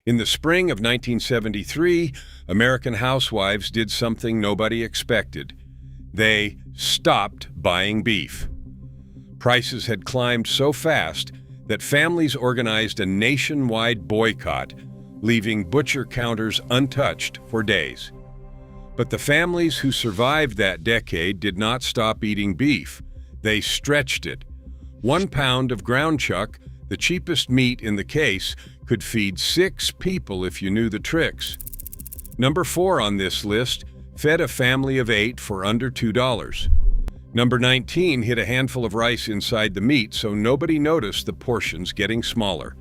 In the spring of 1973, American housewives did something nobody expected. They stopped buying beef. Prices had climbed so fast that families organized a nationwide boycott, leaving butcher counters untouched for days. But the families who survived that decade did not stop eating beef. They stretched it. 1 pound of ground chuck, the cheapest meat in the case, could feed 6 people if you knew the tricks. Number 4 on this list fed a family of 8 for under $2. Number 19 hid a handful of rice inside the meat so nobody noticed the portions getting smaller.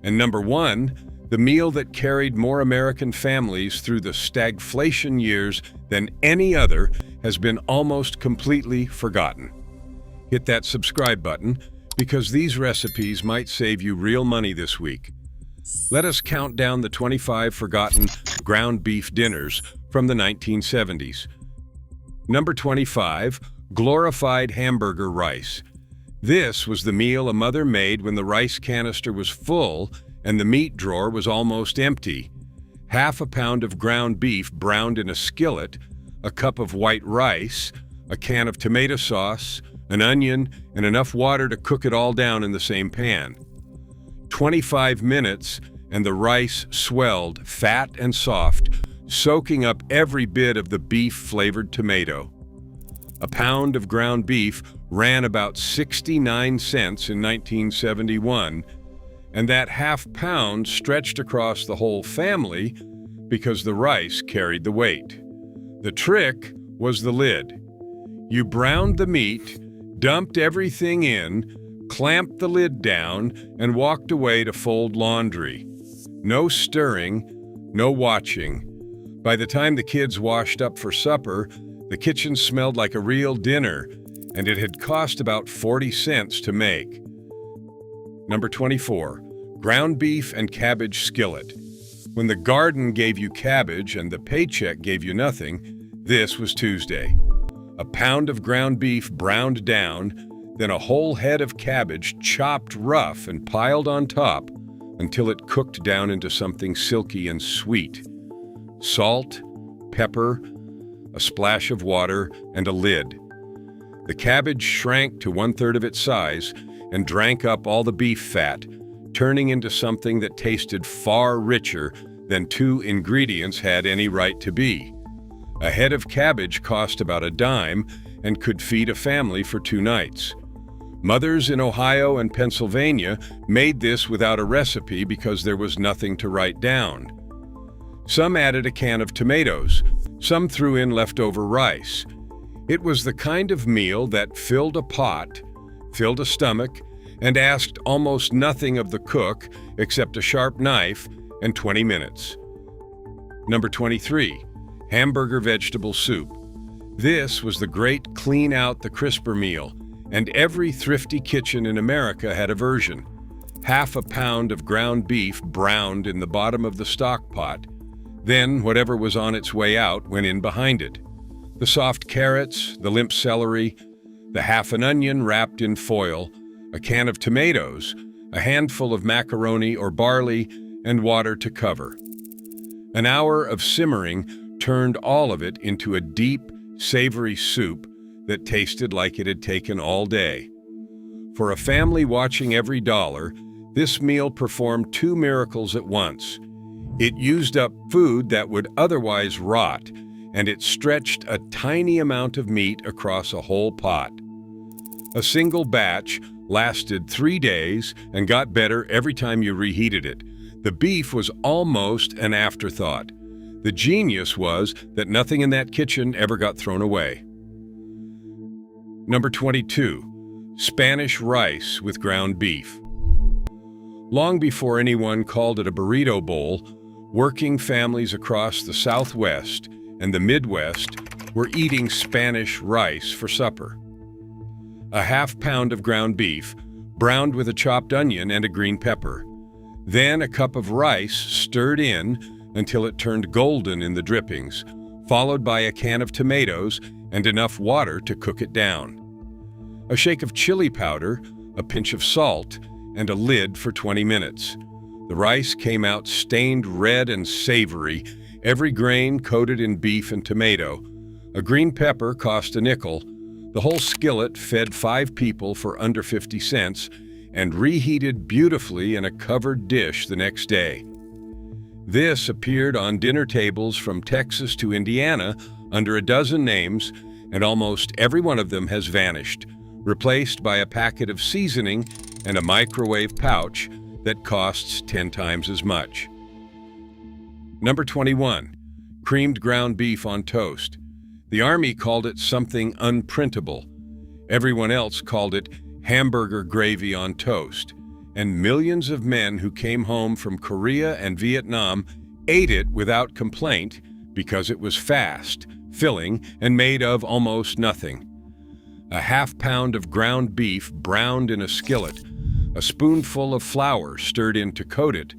And number 1, the meal that carried more American families through the stagflation years than any other, has been almost completely forgotten. Hit that subscribe button, because these recipes might save you real money this week. Let us count down the 25 forgotten ground beef dinners from the 1970s. Number 25, glorified hamburger rice. This was the meal a mother made when the rice canister was full and the meat drawer was almost empty. Half a pound of ground beef browned in a skillet, a cup of white rice, a can of tomato sauce, an onion, and enough water to cook it all down in the same pan. 25 minutes, and the rice swelled, fat and soft, soaking up every bit of the beef-flavored tomato. A pound of ground beef ran about 69 cents in 1971, and that half pound stretched across the whole family because the rice carried the weight. The trick was the lid. You browned the meat, dumped everything in, clamped the lid down, and walked away to fold laundry. No stirring, no watching. By the time the kids washed up for supper, the kitchen smelled like a real dinner, and it had cost about 40 cents to make. Number 24, ground beef and cabbage skillet. When the garden gave you cabbage and the paycheck gave you nothing, this was Tuesday. A pound of ground beef browned down, then a whole head of cabbage chopped rough and piled on top until it cooked down into something silky and sweet. Salt, pepper, a splash of water, and a lid. The cabbage shrank to 1/3 of its size and drank up all the beef fat, turning into something that tasted far richer than 2 ingredients had any right to be. A head of cabbage cost about a dime and could feed a family for 2 nights. Mothers in Ohio and Pennsylvania made this without a recipe because there was nothing to write down. Some added a can of tomatoes, some threw in leftover rice. It was the kind of meal that filled a pot, filled a stomach, and asked almost nothing of the cook except a sharp knife and 20 minutes. Number 23, hamburger vegetable soup. This was the great clean out the crisper meal, and every thrifty kitchen in America had a version. Half a pound of ground beef browned in the bottom of the stock pot. Then whatever was on its way out went in behind it. The soft carrots, the limp celery, the half an onion wrapped in foil, a can of tomatoes, a handful of macaroni or barley, and water to cover. An hour of simmering turned all of it into a deep, savory soup that tasted like it had taken all day. For a family watching every dollar, this meal performed 2 miracles at once. It used up food that would otherwise rot, and it stretched a tiny amount of meat across a whole pot. A single batch lasted 3 days and got better every time you reheated it. The beef was almost an afterthought. The genius was that nothing in that kitchen ever got thrown away. Number 22, Spanish rice with ground beef. Long before anyone called it a burrito bowl, working families across the Southwest and the Midwest were eating Spanish rice for supper. A half pound of ground beef, browned with a chopped onion and a green pepper. Then a cup of rice stirred in until it turned golden in the drippings, followed by a can of tomatoes and enough water to cook it down. A shake of chili powder, a pinch of salt, and a lid for 20 minutes. The rice came out stained red and savory, every grain coated in beef and tomato. A green pepper cost a nickel. The whole skillet fed 5 people for under 50 cents and reheated beautifully in a covered dish the next day. This appeared on dinner tables from Texas to Indiana under a dozen names, and almost every one of them has vanished, replaced by a packet of seasoning and a microwave pouch that costs 10 times as much. Number 21, creamed ground beef on toast. The Army called it something unprintable. Everyone else called it hamburger gravy on toast, and millions of men who came home from Korea and Vietnam ate it without complaint because it was fast, filling, and made of almost nothing. A half-pound of ground beef browned in a skillet, a spoonful of flour stirred in to coat it,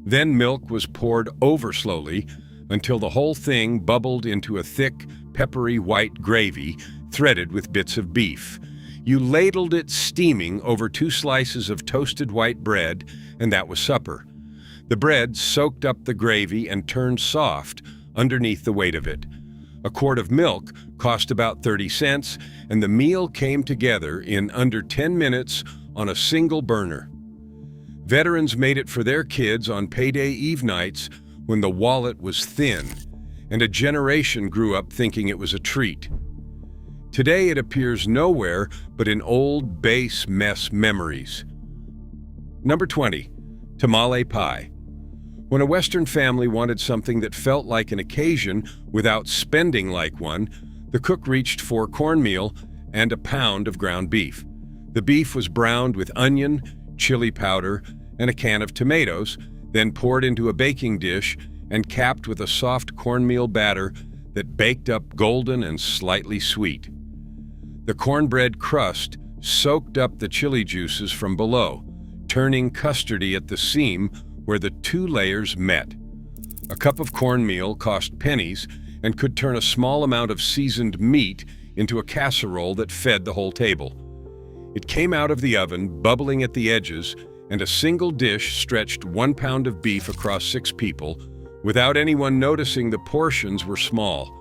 then milk was poured over slowly until the whole thing bubbled into a thick, peppery white gravy threaded with bits of beef. You ladled it steaming over 2 slices of toasted white bread, and that was supper. The bread soaked up the gravy and turned soft underneath the weight of it. A quart of milk cost about 30 cents, and the meal came together in under 10 minutes on a single burner. Veterans made it for their kids on payday eve nights when the wallet was thin, and a generation grew up thinking it was a treat. Today it appears nowhere but in old base mess memories. Number 20, tamale pie. When a Western family wanted something that felt like an occasion without spending like one, the cook reached for cornmeal and a pound of ground beef. The beef was browned with onion, chili powder, and a can of tomatoes, then poured into a baking dish and capped with a soft cornmeal batter that baked up golden and slightly sweet. The cornbread crust soaked up the chili juices from below, turning custardy at the seam where the 2 layers met. A cup of cornmeal cost pennies and could turn a small amount of seasoned meat into a casserole that fed the whole table. It came out of the oven, bubbling at the edges, and a single dish stretched 1 pound of beef across 6 people, without anyone noticing the portions were small.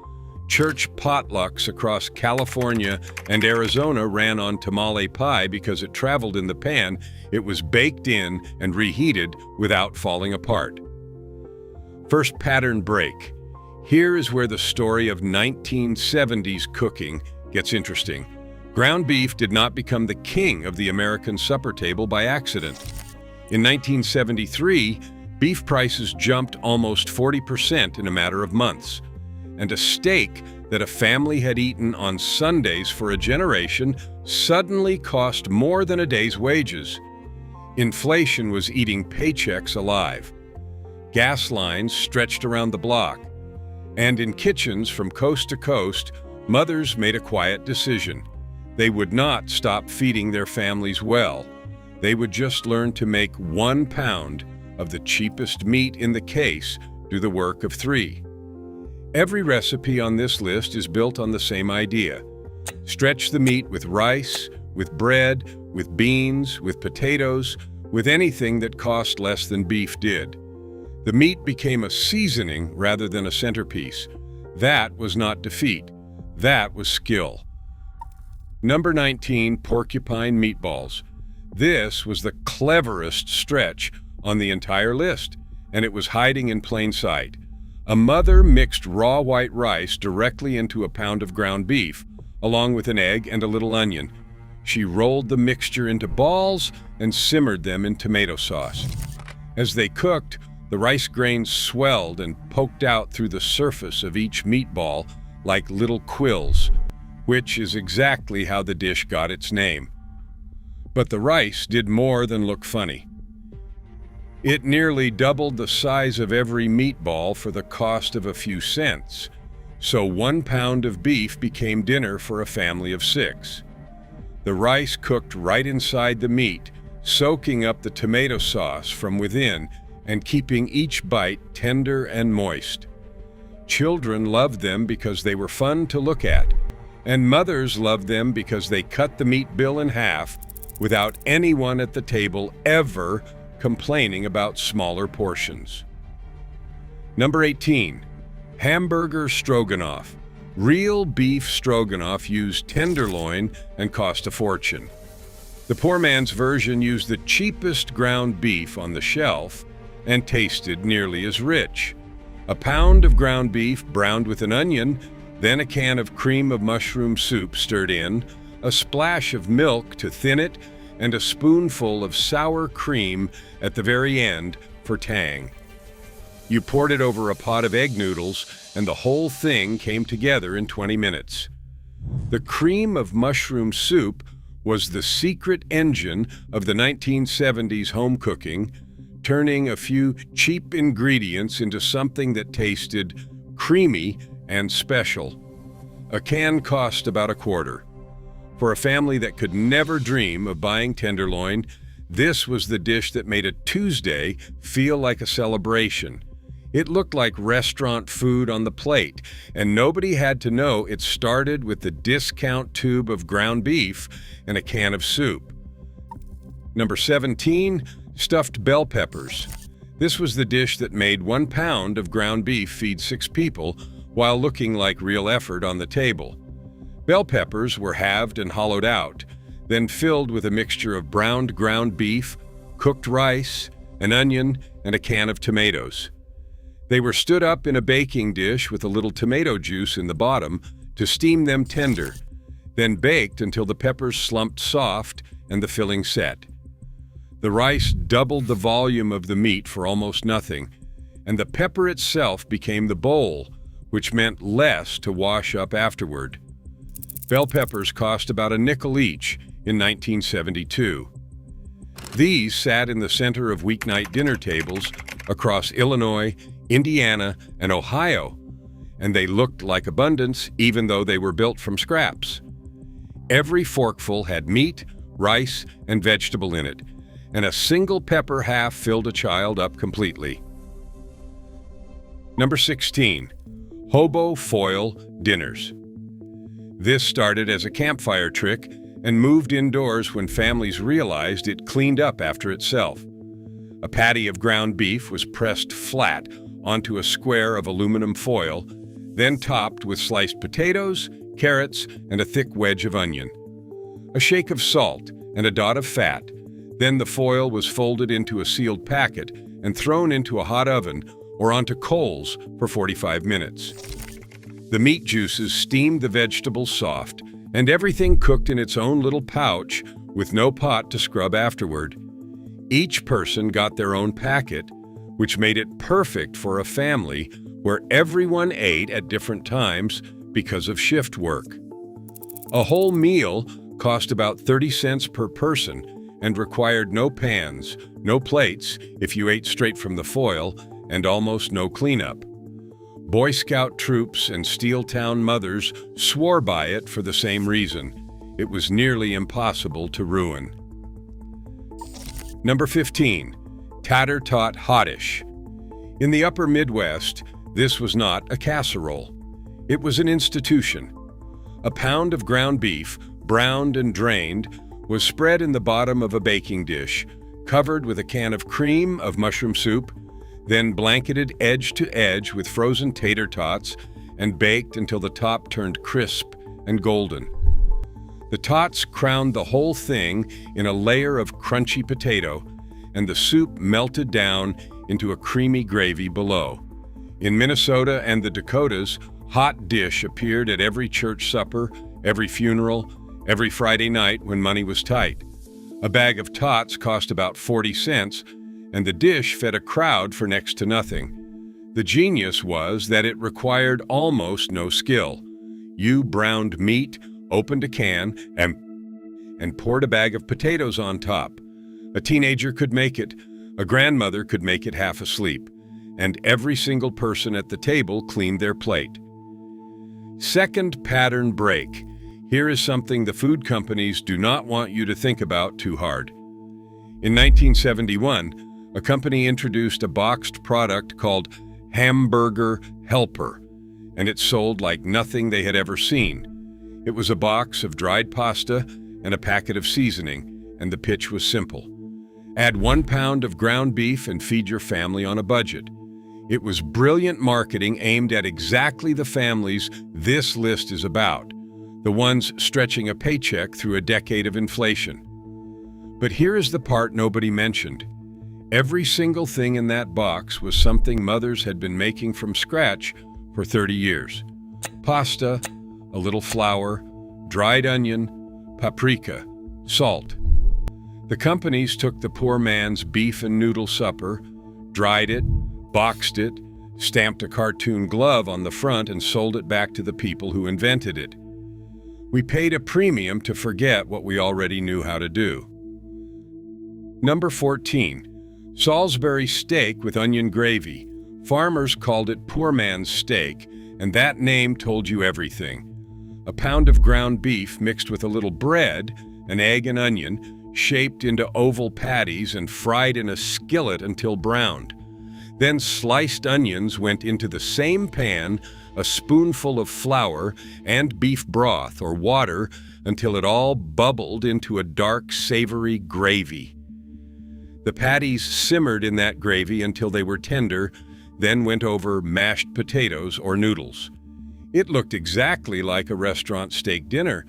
Church potlucks across California and Arizona ran on tamale pie because it traveled in the pan. It was baked in and reheated without falling apart. First pattern break. Here is where the story of 1970s cooking gets interesting. Ground beef did not become the king of the American supper table by accident. In 1973, beef prices jumped almost 40% in a matter of months, and a steak that a family had eaten on Sundays for a generation suddenly cost more than a day's wages. Inflation was eating paychecks alive. Gas lines stretched around the block, and in kitchens from coast to coast, mothers made a quiet decision. They would not stop feeding their families well. They would just learn to make 1 pound of the cheapest meat in the case do the work of 3. Every recipe on this list is built on the same idea. Stretch the meat with rice, with bread, with beans, with potatoes, with anything that cost less than beef did. The meat became a seasoning rather than a centerpiece. That was not defeat. That was skill. Number 19, porcupine meatballs. This was the cleverest stretch on the entire list, and it was hiding in plain sight. A mother mixed raw white rice directly into a pound of ground beef, along with an egg and a little onion. She rolled the mixture into balls and simmered them in tomato sauce. As they cooked, the rice grains swelled and poked out through the surface of each meatball like little quills, which is exactly how the dish got its name. But the rice did more than look funny. It nearly doubled the size of every meatball for the cost of a few cents, so 1 pound of beef became dinner for a family of 6. The rice cooked right inside the meat, soaking up the tomato sauce from within and keeping each bite tender and moist. Children loved them because they were fun to look at, and mothers loved them because they cut the meat bill in half without anyone at the table ever complaining about smaller portions. Number 18. Hamburger stroganoff. Real beef stroganoff used tenderloin and cost a fortune. The poor man's version used the cheapest ground beef on the shelf and tasted nearly as rich. A pound of ground beef browned with an onion, then a can of cream of mushroom soup stirred in, a splash of milk to thin it, and a spoonful of sour cream at the very end for tang. You poured it over a pot of egg noodles, and the whole thing came together in 20 minutes. The cream of mushroom soup was the secret engine of the 1970s home cooking, turning a few cheap ingredients into something that tasted creamy and special. A can cost about a quarter. For a family that could never dream of buying tenderloin, this was the dish that made a Tuesday feel like a celebration. It looked like restaurant food on the plate, and nobody had to know it started with the discount tube of ground beef and a can of soup. Number 17, stuffed bell peppers. This was the dish that made 1 pound of ground beef feed 6 people while looking like real effort on the table. Bell peppers were halved and hollowed out, then filled with a mixture of browned ground beef, cooked rice, an onion, and a can of tomatoes. They were stood up in a baking dish with a little tomato juice in the bottom to steam them tender, then baked until the peppers slumped soft and the filling set. The rice doubled the volume of the meat for almost nothing, and the pepper itself became the bowl, which meant less to wash up afterward. Bell peppers cost about a nickel each in 1972. These sat in the center of weeknight dinner tables across Illinois, Indiana, and Ohio, and they looked like abundance even though they were built from scraps. Every forkful had meat, rice, and vegetable in it, and a single pepper half filled a child up completely. Number 16. Hobo foil dinners. This started as a campfire trick and moved indoors when families realized it cleaned up after itself. A patty of ground beef was pressed flat onto a square of aluminum foil, then topped with sliced potatoes, carrots, and a thick wedge of onion. A shake of salt and a dot of fat. Then the foil was folded into a sealed packet and thrown into a hot oven or onto coals for 45 minutes. The meat juices steamed the vegetables soft, and everything cooked in its own little pouch with no pot to scrub afterward. Each person got their own packet, which made it perfect for a family where everyone ate at different times because of shift work. A whole meal cost about 30 cents per person and required no pans, no plates if you ate straight from the foil, and almost no cleanup. Boy Scout troops and Steeltown mothers swore by it for the same reason. It was nearly impossible to ruin. Number 15. Tater Tot Hottish. In the upper Midwest, this was not a casserole. It was an institution. A pound of ground beef, browned and drained, was spread in the bottom of a baking dish, covered with a can of cream of mushroom soup, then blanketed edge to edge with frozen tater tots and baked until the top turned crisp and golden. The tots crowned the whole thing in a layer of crunchy potato, and the soup melted down into a creamy gravy below. In Minnesota and the Dakotas, hot dish appeared at every church supper, every funeral, every Friday night when money was tight. A bag of tots cost about 40 cents, and the dish fed a crowd for next to nothing. The genius was that it required almost no skill. You browned meat, opened a can, and poured a bag of potatoes on top. A teenager could make it, a grandmother could make it half asleep, and every single person at the table cleaned their plate. Second pattern break. Here is something the food companies do not want you to think about too hard. In 1971, a company introduced a boxed product called Hamburger Helper, and it sold like nothing they had ever seen. It was a box of dried pasta and a packet of seasoning, and the pitch was simple. Add 1 pound of ground beef and feed your family on a budget. It was brilliant marketing aimed at exactly the families this list is about, the ones stretching a paycheck through a decade of inflation. But here is the part nobody mentioned. Every single thing in that box was something mothers had been making from scratch for 30 years. Pasta, a little flour, dried onion, paprika, salt. The companies took the poor man's beef and noodle supper, dried it, boxed it, stamped a cartoon glove on the front, and sold it back to the people who invented it. We paid a premium to forget what we already knew how to do. Number 14. Salisbury steak with onion gravy. Farmers called it poor man's steak, and that name told you everything. A pound of ground beef mixed with a little bread, an egg and onion, shaped into oval patties and fried in a skillet until browned. Then sliced onions went into the same pan, a spoonful of flour and beef broth or water until it all bubbled into a dark, savory gravy. The patties simmered in that gravy until they were tender, then went over mashed potatoes or noodles. It looked exactly like a restaurant steak dinner,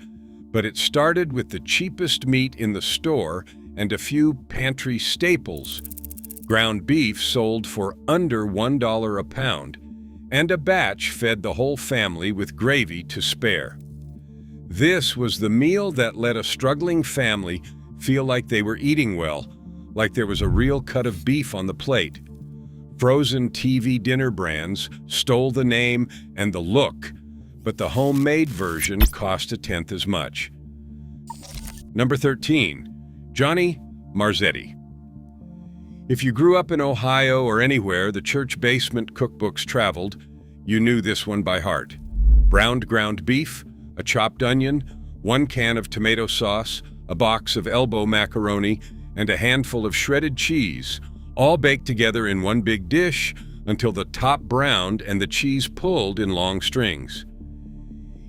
but it started with the cheapest meat in the store and a few pantry staples. Ground beef sold for under $1 a pound, and a batch fed the whole family with gravy to spare. This was the meal that let a struggling family feel like they were eating well, like there was a real cut of beef on the plate. Frozen TV dinner brands stole the name and the look, but the homemade version cost a tenth as much. Number 13. Johnny Marzetti. If you grew up in Ohio or anywhere the church basement cookbooks traveled, you knew this one by heart. Browned ground beef, a chopped onion, 1 can of tomato sauce, a box of elbow macaroni, and a handful of shredded cheese, all baked together in one big dish until the top browned and the cheese pulled in long strings.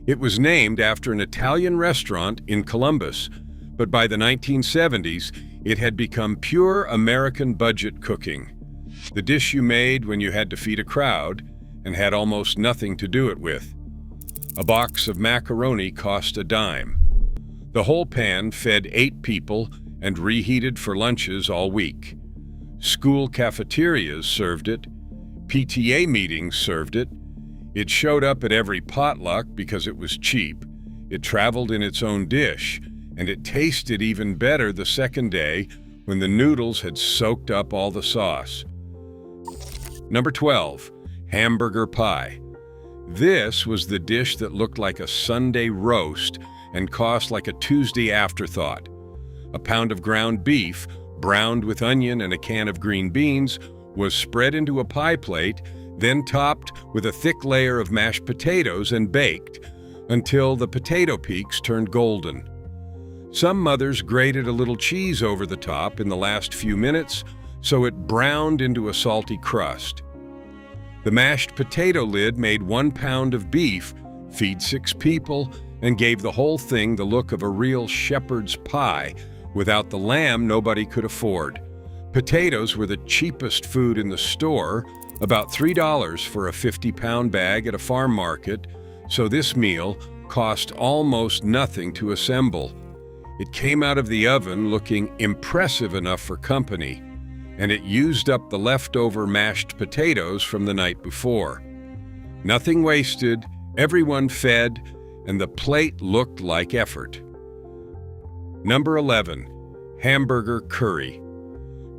It was named after an Italian restaurant in Columbus, but by the 1970s, it had become pure American budget cooking. The dish you made when you had to feed a crowd and had almost nothing to do it with. A box of macaroni cost a dime. The whole pan fed 8 people and reheated for lunches all week. School cafeterias served it. PTA meetings served it. It showed up at every potluck because it was cheap. It traveled in its own dish, and it tasted even better the second day when the noodles had soaked up all the sauce. Number 12. Hamburger pie. This was the dish that looked like a Sunday roast and cost like a Tuesday afterthought. A pound of ground beef, browned with onion and a can of green beans, was spread into a pie plate, then topped with a thick layer of mashed potatoes and baked until the potato peaks turned golden. Some mothers grated a little cheese over the top in the last few minutes so it browned into a salty crust. The mashed potato lid made 1 pound of beef, feed 6 people, and gave the whole thing the look of a real shepherd's pie. Without the lamb, nobody could afford. Potatoes were the cheapest food in the store, about $3 for a 50-pound bag at a farm market, so this meal cost almost nothing to assemble. It came out of the oven looking impressive enough for company, and it used up the leftover mashed potatoes from the night before. Nothing wasted, everyone fed, and the plate looked like effort. Number 11. Hamburger curry.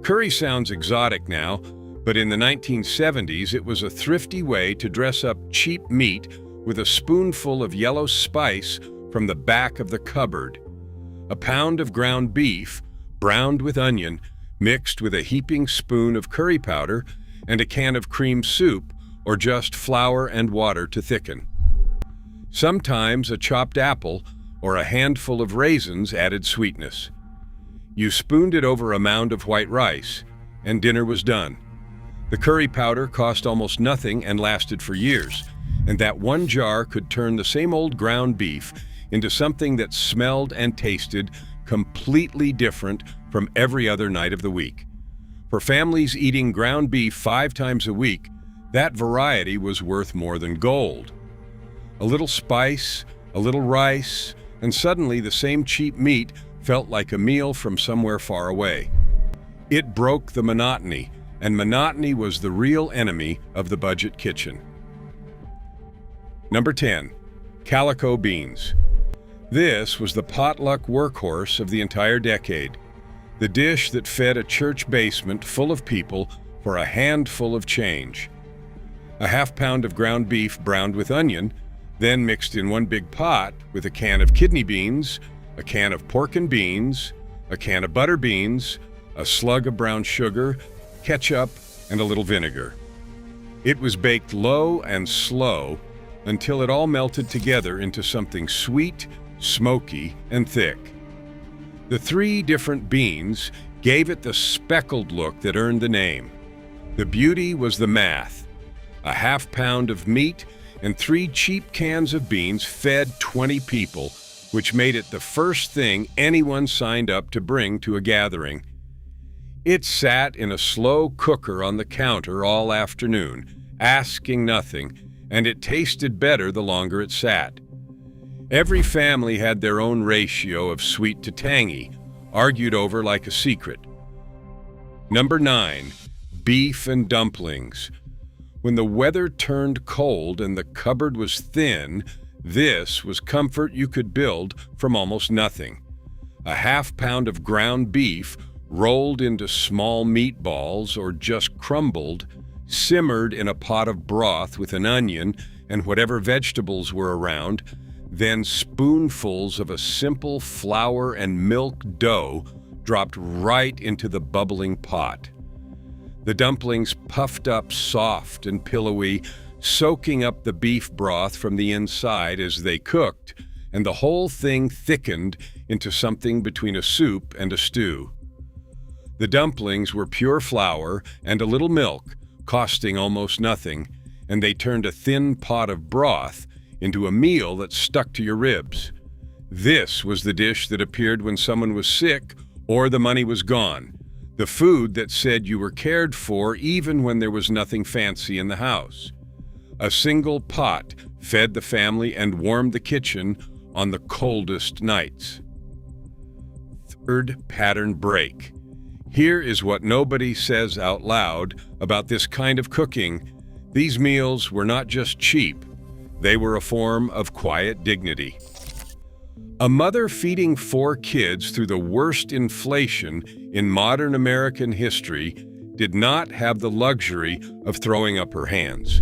Curry sounds exotic now, but in the 1970s it was a thrifty way to dress up cheap meat with a spoonful of yellow spice from the back of the cupboard. A pound of ground beef, browned with onion, mixed with a heaping spoon of curry powder and a can of cream soup or just flour and water to thicken. Sometimes a chopped apple or a handful of raisins added sweetness. You spooned it over a mound of white rice, and dinner was done. The curry powder cost almost nothing and lasted for years, and that one jar could turn the same old ground beef into something that smelled and tasted completely different from every other night of the week. For families eating ground beef 5 times a week, that variety was worth more than gold. A little spice, a little rice, and suddenly the same cheap meat felt like a meal from somewhere far away. It broke the monotony, and monotony was the real enemy of the budget kitchen. Number 10. Calico beans. This was the potluck workhorse of the entire decade. The dish that fed a church basement full of people for a handful of change. A half-pound of ground beef browned with onion, then mixed in one big pot with a can of kidney beans, a can of pork and beans, a can of butter beans, a slug of brown sugar, ketchup, and a little vinegar. It was baked low and slow until it all melted together into something sweet, smoky, and thick. The 3 different beans gave it the speckled look that earned the name. The beauty was the math. A half-pound of meat and 3 cheap cans of beans fed 20 people, which made it the first thing anyone signed up to bring to a gathering. It sat in a slow cooker on the counter all afternoon, asking nothing, and it tasted better the longer it sat. Every family had their own ratio of sweet to tangy, argued over like a secret. Number 9. Beef and dumplings. When the weather turned cold and the cupboard was thin, this was comfort you could build from almost nothing. A half-pound of ground beef rolled into small meatballs or just crumbled, simmered in a pot of broth with an onion and whatever vegetables were around, then spoonfuls of a simple flour and milk dough dropped right into the bubbling pot. The dumplings puffed up soft and pillowy, soaking up the beef broth from the inside as they cooked, and the whole thing thickened into something between a soup and a stew. The dumplings were pure flour and a little milk, costing almost nothing, and they turned a thin pot of broth into a meal that stuck to your ribs. This was the dish that appeared when someone was sick or the money was gone, the food that said you were cared for even when there was nothing fancy in the house. A single pot fed the family and warmed the kitchen on the coldest nights. Third pattern break. Here is what nobody says out loud about this kind of cooking. These meals were not just cheap, they were a form of quiet dignity. A mother feeding 4 kids through the worst inflation in modern American history did not have the luxury of throwing up her hands.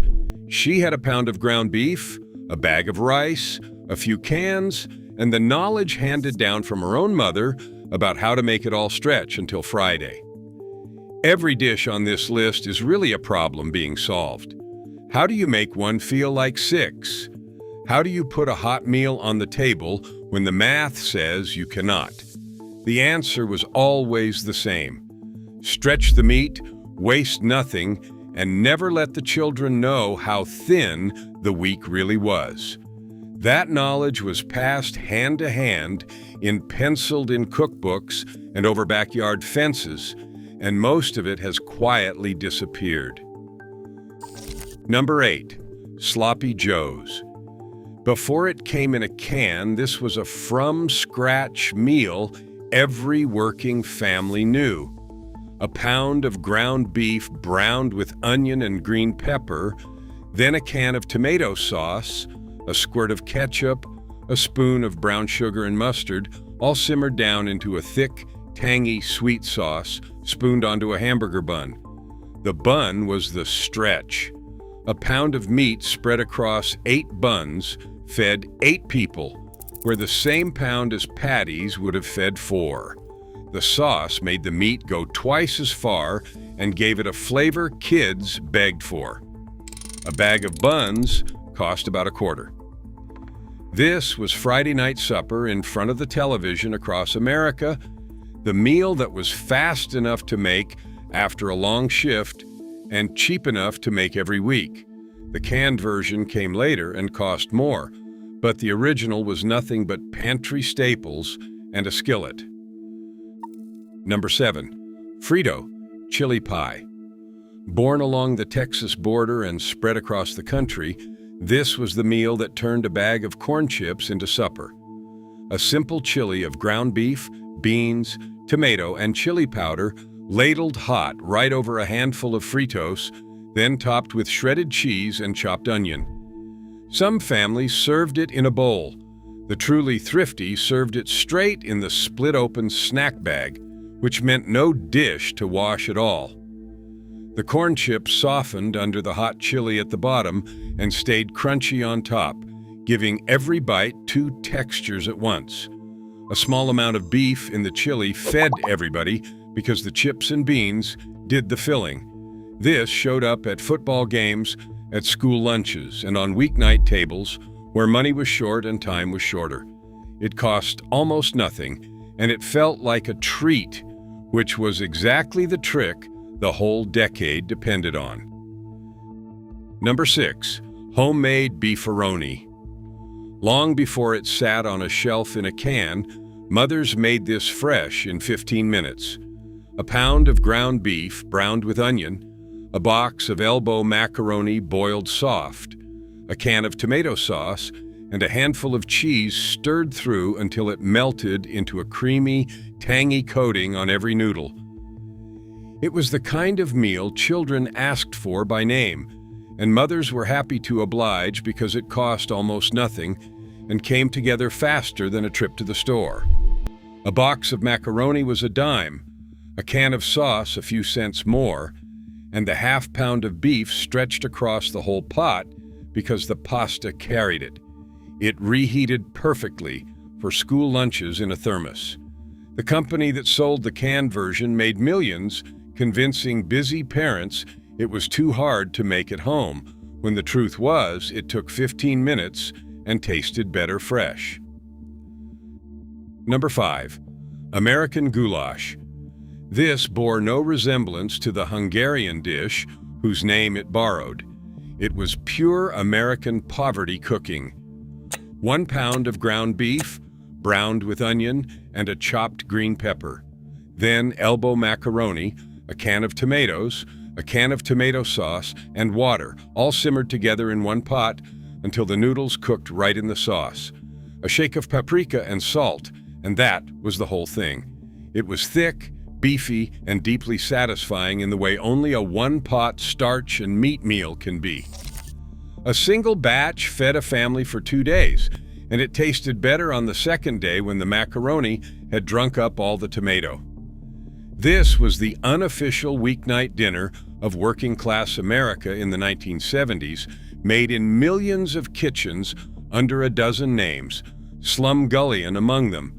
She had a pound of ground beef, a bag of rice, a few cans, and the knowledge handed down from her own mother about how to make it all stretch until Friday. Every dish on this list is really a problem being solved. How do you make one feel like 6? How do you put a hot meal on the table when the math says you cannot? The answer was always the same. Stretch the meat, waste nothing, and never let the children know how thin the week really was. That knowledge was passed hand to hand penciled in cookbooks and over backyard fences, and most of it has quietly disappeared. Number 8. Sloppy Joes. Before it came in a can, this was a from-scratch meal every working family knew. A pound of ground beef browned with onion and green pepper, then a can of tomato sauce, a squirt of ketchup, a spoon of brown sugar and mustard, all simmered down into a thick, tangy sweet sauce spooned onto a hamburger bun. The bun was the stretch. A pound of meat spread across 8 buns fed 8 people, where the same pound as patties would have fed 4. The sauce made the meat go twice as far and gave it a flavor kids begged for. A bag of buns cost about $0.25. This was Friday night supper in front of the television across America, the meal that was fast enough to make after a long shift and cheap enough to make every week. The canned version came later and cost more, but the original was nothing but pantry staples and a skillet. Number 7. Frito, chili pie. Born along the Texas border and spread across the country, this was the meal that turned a bag of corn chips into supper. A simple chili of ground beef, beans, tomato, and chili powder ladled hot right over a handful of Fritos, then topped with shredded cheese and chopped onion. Some families served it in a bowl. The truly thrifty served it straight in the split-open snack bag, which meant no dish to wash at all. The corn chips softened under the hot chili at the bottom and stayed crunchy on top, giving every bite two textures at once. A small amount of beef in the chili fed everybody because the chips and beans did the filling. This showed up at football games, at school lunches, and on weeknight tables where money was short and time was shorter. It cost almost nothing, and it felt like a treat, which was exactly the trick the whole decade depended on. Number 6. Homemade beefaroni. Long before it sat on a shelf in a can, mothers made this fresh in 15 minutes. A pound of ground beef browned with onion, a box of elbow macaroni boiled soft, a can of tomato sauce, and a handful of cheese stirred through until it melted into a creamy, tangy coating on every noodle. It was the kind of meal children asked for by name, and mothers were happy to oblige because it cost almost nothing and came together faster than a trip to the store. A box of macaroni was a dime, a can of sauce a few cents more, and the half-pound of beef stretched across the whole pot because the pasta carried it. It reheated perfectly for school lunches in a thermos. The company that sold the canned version made millions, convincing busy parents it was too hard to make at home, when the truth was it took 15 minutes and tasted better fresh. Number 5. American goulash. This bore no resemblance to the Hungarian dish whose name it borrowed. It was pure American poverty cooking. 1 pound of ground beef, browned with onion and a chopped green pepper. Then elbow macaroni, a can of tomatoes, a can of tomato sauce, and water, all simmered together in one pot until the noodles cooked right in the sauce. A shake of paprika and salt, and that was the whole thing. It was thick, beefy, and deeply satisfying in the way only a one-pot starch and meat meal can be. A single batch fed a family for 2 days, and it tasted better on the second day when the macaroni had drunk up all the tomato. This was the unofficial weeknight dinner of working-class America in the 1970s, made in millions of kitchens under a dozen names, Slumgullion among them.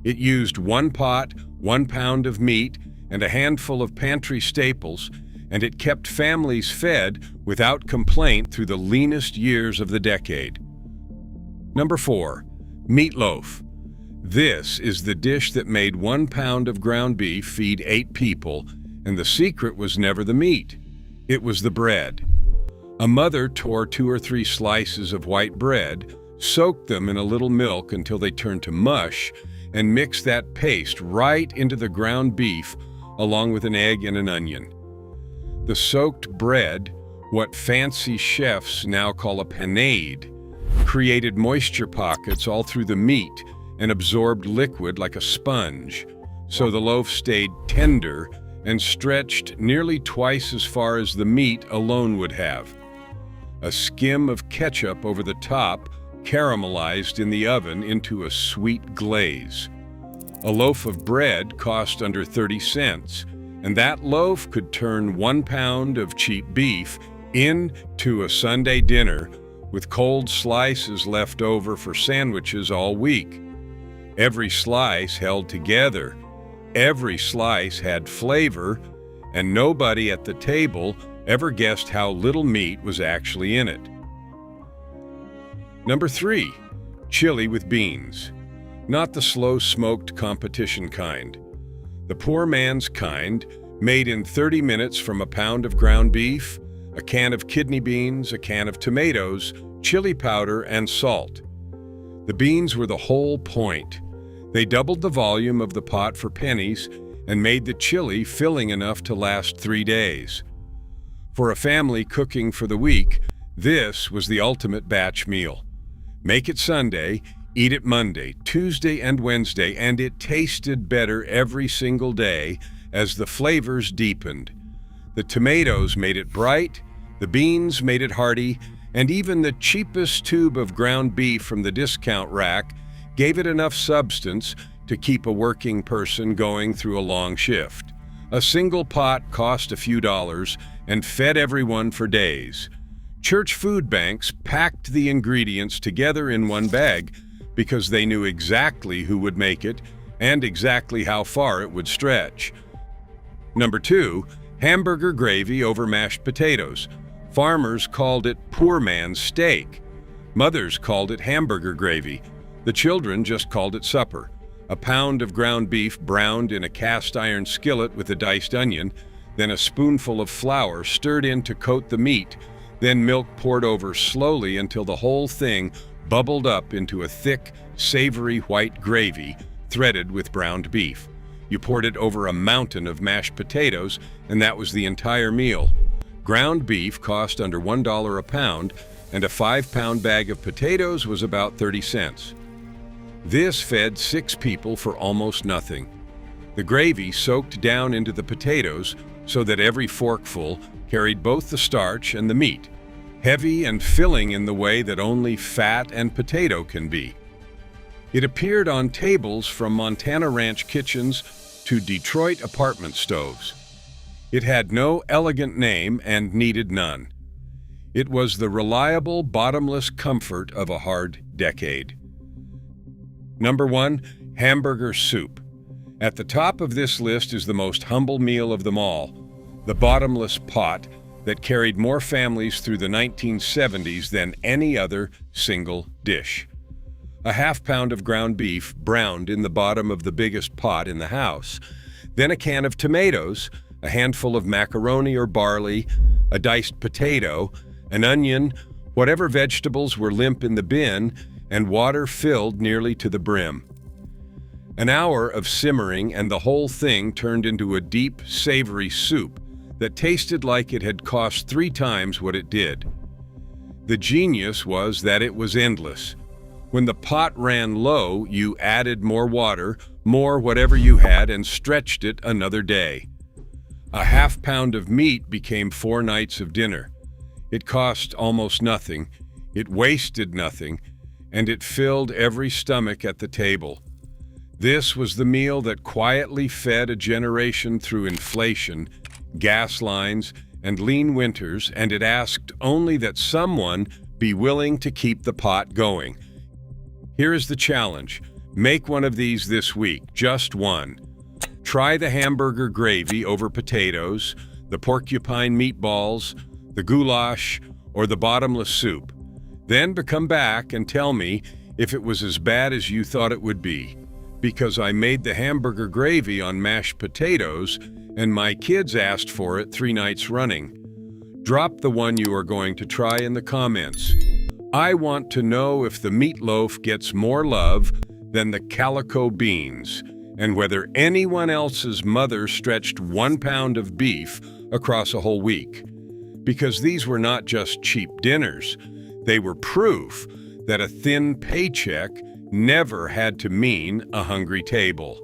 It used 1 pot, 1 pound of meat, and a handful of pantry staples, and it kept families fed without complaint through the leanest years of the decade. Number 4. Meatloaf. This is the dish that made 1 pound of ground beef feed 8 people, and the secret was never the meat. It was the bread. A mother tore 2 or 3 slices of white bread, soaked them in a little milk until they turned to mush, and mixed that paste right into the ground beef along with an egg and an onion. The soaked bread, what fancy chefs now call a panade, created moisture pockets all through the meat and absorbed liquid like a sponge, so the loaf stayed tender and stretched nearly twice as far as the meat alone would have. A skim of ketchup over the top caramelized in the oven into a sweet glaze. A loaf of bread cost under 30 cents, and that loaf could turn 1 pound of cheap beef into a Sunday dinner with cold slices left over for sandwiches all week. Every slice held together, every slice had flavor, and nobody at the table ever guessed how little meat was actually in it. Number 3. Chili with beans. Not the slow-smoked competition kind. The poor man's kind, made in 30 minutes from a pound of ground beef, a can of kidney beans, a can of tomatoes, chili powder, and salt. The beans were the whole point. They doubled the volume of the pot for pennies, and made the chili filling enough to last 3 days. For a family cooking for the week, this was the ultimate batch meal. Make it Sunday, eat it Monday, Tuesday, and Wednesday, and it tasted better every single day as the flavors deepened. The tomatoes made it bright, the beans made it hearty, and even the cheapest tube of ground beef from the discount rack gave it enough substance to keep a working person going through a long shift. A single pot cost a few dollars and fed everyone for days. Church food banks packed the ingredients together in one bag because they knew exactly who would make it and exactly how far it would stretch. Number 2, hamburger gravy over mashed potatoes. Farmers called it poor man's steak. Mothers called it hamburger gravy. The children just called it supper. A pound of ground beef browned in a cast iron skillet with a diced onion, then a spoonful of flour stirred in to coat the meat, then milk poured over slowly until the whole thing bubbled up into a thick, savory white gravy threaded with browned beef. You poured it over a mountain of mashed potatoes, and that was the entire meal. Ground beef cost under $1 a pound, and a 5-pound bag of potatoes was about 30 cents. This fed 6 people for almost nothing. The gravy soaked down into the potatoes so that every forkful carried both the starch and the meat, heavy and filling in the way that only fat and potato can be. It appeared on tables from Montana ranch kitchens to Detroit apartment stoves. It had no elegant name and needed none. It was the reliable, bottomless comfort of a hard decade. Number 1, hamburger soup. At the top of this list is the most humble meal of them all, the bottomless pot that carried more families through the 1970s than any other single dish. A half-pound of ground beef browned in the bottom of the biggest pot in the house, then a can of tomatoes, a handful of macaroni or barley, a diced potato, an onion, whatever vegetables were limp in the bin, and water filled nearly to the brim. An hour of simmering and the whole thing turned into a deep, savory soup that tasted like it had cost 3 times what it did. The genius was that it was endless. When the pot ran low, you added more water, more whatever you had, and stretched it another day. A half-pound of meat became 4 nights of dinner. It cost almost nothing, it wasted nothing, and it filled every stomach at the table. This was the meal that quietly fed a generation through inflation, gas lines, and lean winters, and it asked only that someone be willing to keep the pot going. Here is the challenge. Make one of these this week, just one. Try the hamburger gravy over potatoes, the porcupine meatballs, the goulash, or the bottomless soup. Then come back and tell me if it was as bad as you thought it would be, because I made the hamburger gravy on mashed potatoes and my kids asked for it 3 nights running. Drop the one you are going to try in the comments. I want to know if the meatloaf gets more love than the calico beans, and whether anyone else's mother stretched 1 pound of beef across a whole week. Because these were not just cheap dinners, they were proof that a thin paycheck never had to mean a hungry table.